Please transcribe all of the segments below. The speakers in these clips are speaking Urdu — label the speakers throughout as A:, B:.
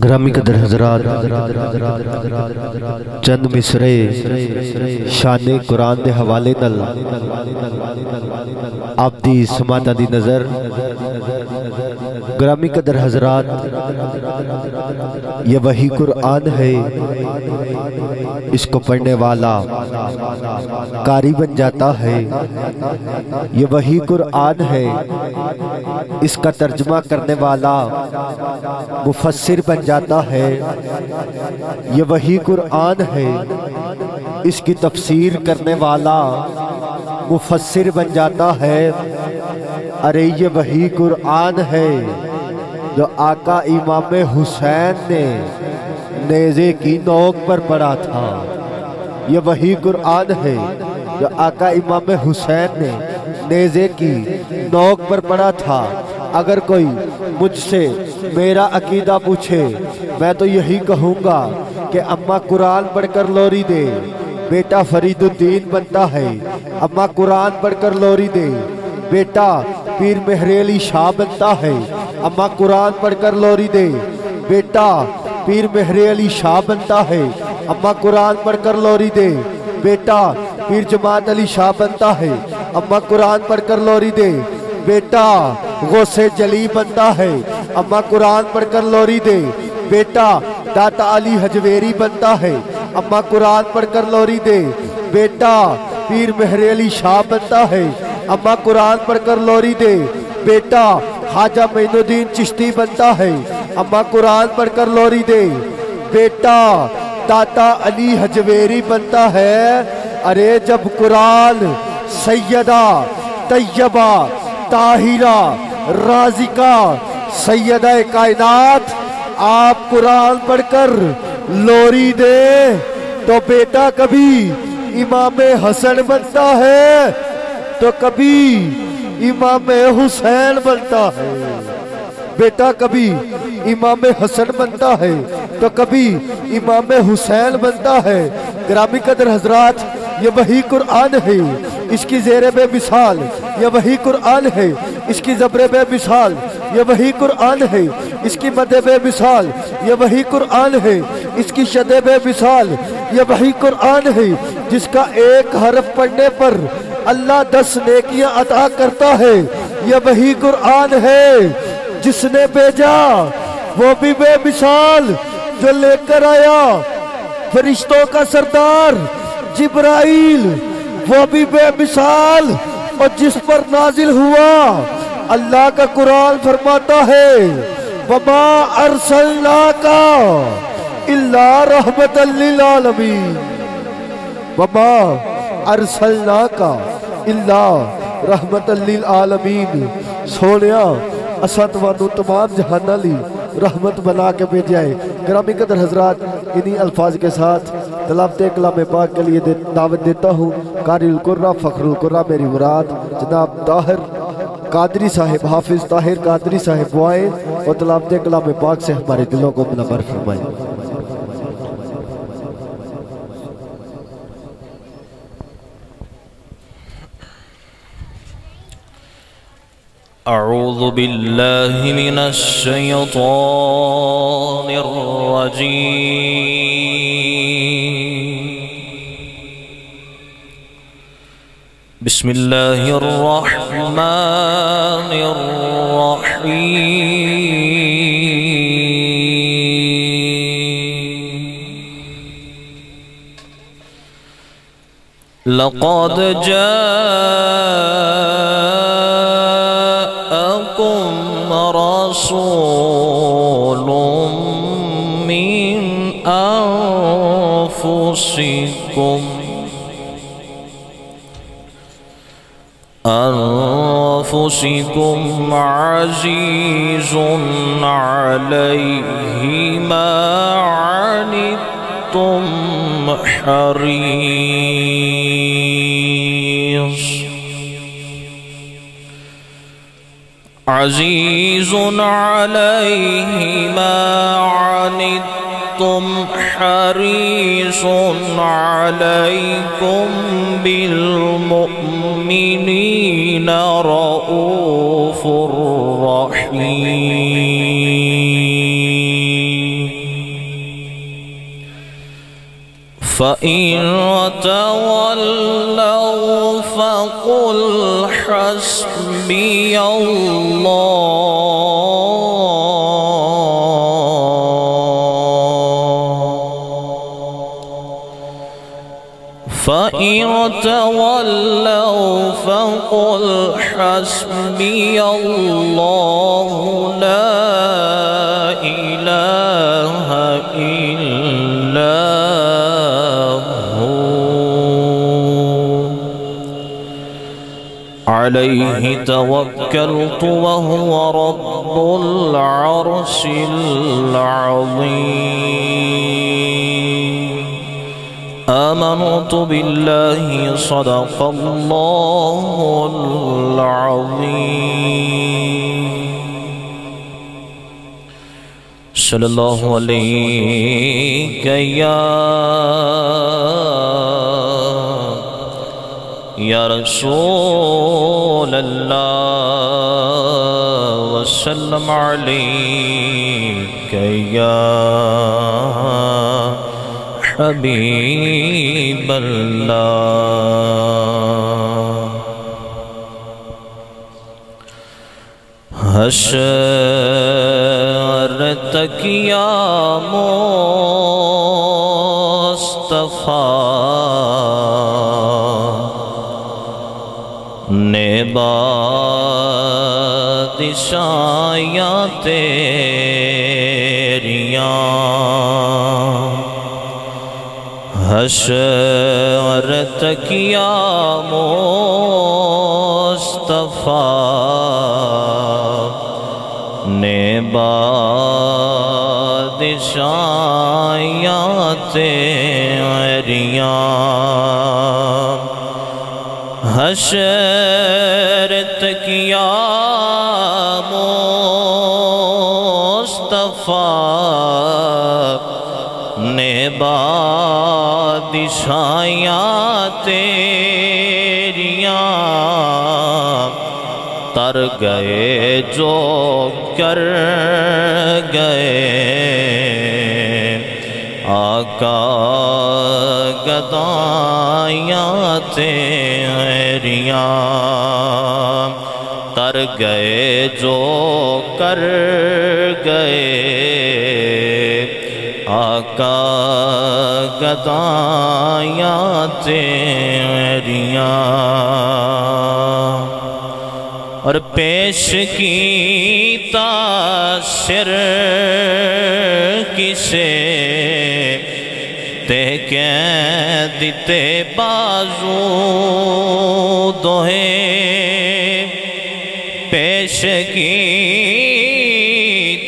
A: گرامی قدر حضرات، چند مصرے شان قرآن دے حوالے نال آپ دی سماعتاں دی نظر۔ گرامی قدر حضرات، یہ وہی قرآن ہے، اس کو پڑھنے والا قاری بن جاتا ہے۔ یہ وہی قرآن ہے، اس کا ترجمہ کرنے والا مفسر بن جاتا ہے۔ یہ وہی قرآن ہے، اس کی تفسیر کرنے والا مفسر بن جاتا ہے۔ ارے یہ وہی قرآن ہے جو آقا امام حسین نے نیزے کی نوک پر پڑھا تھا۔ یہ وہی قرآن ہے جو آقا امام حسین نے نیزے کی نوک پر پڑھا تھا۔ اگر کوئی مجھ سے میرا عقیدہ پوچھے، میں تو یہی کہوں گا کہ اماں قرآن پڑھ کر لوری دے، بیٹا فرید الدین بنتا ہے۔ اماں قرآن پڑھ کر لوری دے، بیٹا پیر مہر علی شاہ بنتا ہے۔ اماں قرآن پڑھ کر لوری دے، بیٹا پیر مہر علی شاہ بنتا ہے۔ اماں قرآن پڑھ کر لوری دے، بیٹا پیر جماعت علی شاہ بنتا ہے۔ اماں قرآن پڑھ کر لوری دے، بیٹا غوث جلی بنتا ہے۔ اماں قرآن پڑھ کر لوری دے، بیٹا داتا علی حجویری بنتا ہے۔ اماں قرآن پڑھ کر لوری دے، بیٹا پیر مہر علی شاہ بنتا ہے۔ اماں قرآن پڑھ کر لوری دے، بیٹا خواجہ معین الدین چشتی بنتا ہے۔ اماں قرآن پڑھ کر لوری دے، بیٹا داتا علی حجویری بنتا ہے۔ ارے جب قرآن سیدہ طیبہ طاہرہ رازقہ سیدہ کائنات آپ قرآن پڑھ کر لوری دے تو بیٹا کبھی امام حسن بنتا ہے تو کبھی امام حسین بنتا ہے۔ بیٹا کبھی امام حسن بنتا ہے تو کبھی امام حسین بنتا ہے۔ گرامی قدر حضرات، یہ وہی قرآن ہے، اس کی زیر بے مثال یہ وہی قرآن ہے، اس کی زبر بے مثال یہ وہی قرآن ہے، اس کی مد بے مثال یہ وہی قرآن ہے، اس کی شد بے مثال یہ وہی قرآن ہے، جس کا ایک حرف پڑھنے پر اللہ 10 نیکیاں عطا کرتا ہے۔ یہ وہی قرآن ہے، جس نے بھیجا وہ بھی بے مثال، جو لے کر آیا فرشتوں کا سردار جبرائیل وہ بھی بے مثال، اور جس پر نازل ہوا اللہ کا قرآن فرماتا ہے وَمَا أَرْسَلْنَاكَ إِلَّا رَحْمَةً لِلْعَالَمِينَ۔ وَمَا أَرْسَلْنَاكَ إِلَّا رَحْمَةً لِلْعَالَمِينَ۔ سونیا اساں تمہانوں تمام جہاناں لی رحمت بنا کے بھیجائے۔ گرامی قدر حضرات، انہی الفاظ کے ساتھ تلاوت کلام پاک کے لیے دعوت دیتا ہوں قاری القرہ فخر القرہ میری مراد جناب طاہر قادری صاحب، حافظ طاہر قادری صاحب وائیں اور تلاوت کلام پاک سے ہمارے دلوں کو منور فرمائیں۔
B: اعوذ باللہ من الشیطان الرجیم، بسم اللہ الرحمن الرحیم۔ لقد جاءكم رسول من أنفسكم عزيز عليه ما عنتم حريص عزيز عليه ما عنتم حريص عليكم بالمؤمنين رؤوف رحيم۔ فإن تولوا فقل حسبي فإن تولوا فقل حسبي الله لا إله إلا هو عليه توكلت وهو رب العرش العظيم آمنت بالله صدق الله العظيم صلی اللہ علیہ یا رسول اللہ وسلم علیک یا حبیب اللہ حشر تک یا مصطفیٰ نے بادشاہیاں تیریاں حشر تک یا مصطفیٰ نے بادشاہیاں تیریاں حشر تک یا مصطفیٰ نے بادشاہیاں تیریاں تر گئے جو کر گئے آقا گدائیاں تیریاں تر گئے جو کر گئے آقا گدائیاں تیریاں اور پیش کی تاثر کسے تے قید تے بازو دوہے پیش کی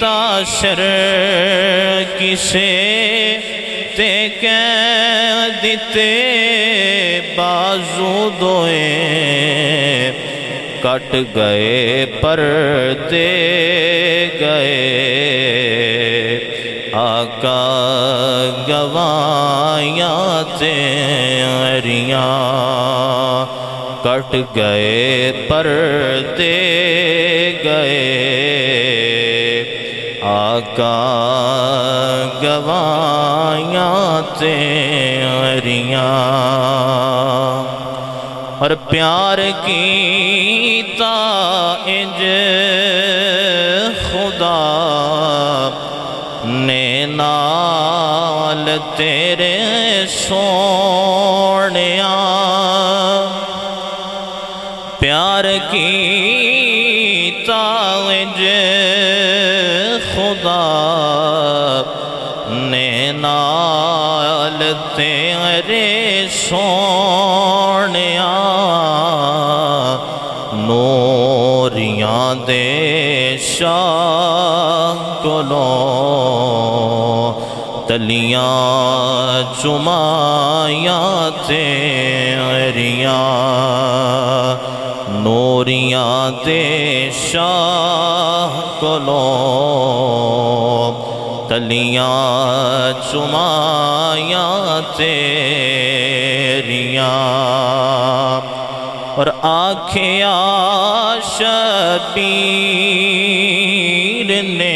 B: تاثر کسے تے قید تے بازو دوہے کٹ گئے پردے گئے آقا گوائیاں تیریاں کٹ گئے پردے گئے آقا گوائیاں تیریاں اور پیار کی انج خدا نے نال تیرے سونیا پیار کی انج خدا نے نال تیرے سونیا نوریاں دے شاہ کولوں تلیاں چمائیاں تیریاں نوریاں دے شاہ کولوں تلیاں چمائیاں تیریاں اور آنکھیں شبیر نے